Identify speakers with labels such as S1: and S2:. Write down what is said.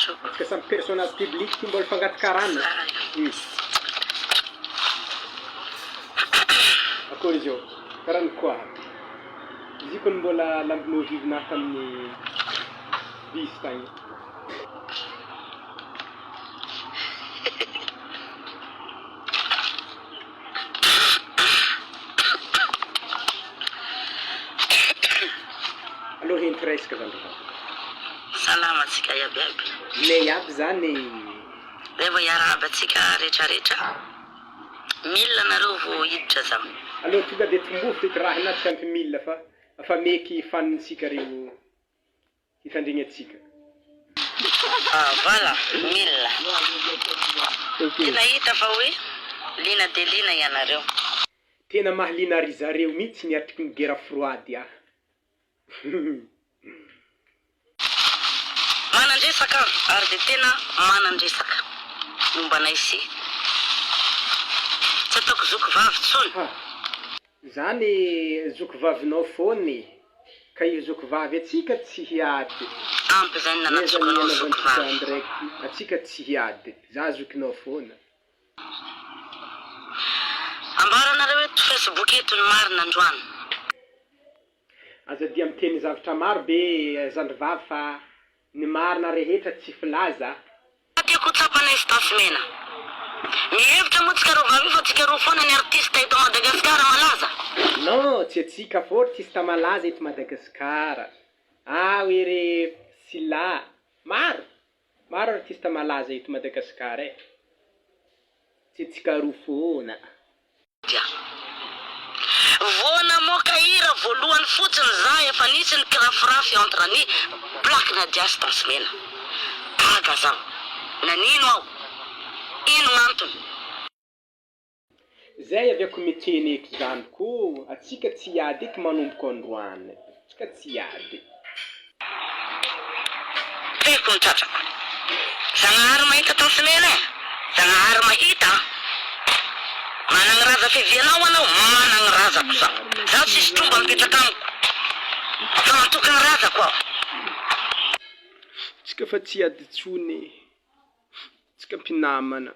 S1: Atsika samy personnage public ty mbola fangatakarana. Akory izy io karany koa izy io koa mbola lambinao vivina tamin'ny bis tagny. Aloha henty resaka zany raha.
S2: Salama atsika iabiaby.
S1: Nay aby zany
S2: Rehefa hiarahaba atsika rehetrarehetra. Mila nareo vao hiditra zaho.
S1: aloha tonga de tombofo feky raha anaty tsy ampy mila fa meky fanintsika reo hitandregny atsika.
S2: Voilà, mila. Tena hita fa hoe lina de lina ianareo.
S1: Tena mahalina ry zareo mihitsy niatriky ny guerre froide ah.
S2: Manandresaka ary de tena manandresaka mombanay sy tsy ataoko zoky vavy tsony.
S1: Zany zoky vavinao foany ka io zoky vavy atsika tsy hiady.
S2: Ampy zany nanatsokanao zoky vavy.
S1: Ndraiky atsika tsy hiady za zokinao foana.
S2: Ambaranareo eto Facebook eto ny marina androany.
S1: Azadia miteny zavatra maro be zandrivavy fa ny marina rehetra tsy filaza.
S2: Tiako tsapanay stasimena. Mihevitra moa tsika roa vavy fa tsika roa foana ny artista eto Madagasikara malaza.
S1: Non, tsy atsika fô artista malaza eto Madagasikara. Oere Sila. Maro artista malaza eto Madagasikara e. Tsy atsika roa foana.
S2: Voana moka hira voalohany fotsiny za efa nisy ny kirafirafy entre ny plaque na dia stasimena. Gaga zaho. Nanino aho? Ino gn'antony?
S1: Zay avy ako miteny eky zany ko atsika tsy hiady eky manomboka androany. Atsika tsy hiady.
S2: Teko mitratraka. Zagnahary mahita tasimena e. Zagnahary mahita. Managny raza fivianao anao, managny raza kosa. Zaho tsisy tromba mipetraka amiko. Fa mantokany raza koa.
S1: Tsika fa tsy hiady tsony. Tsika mpinamana.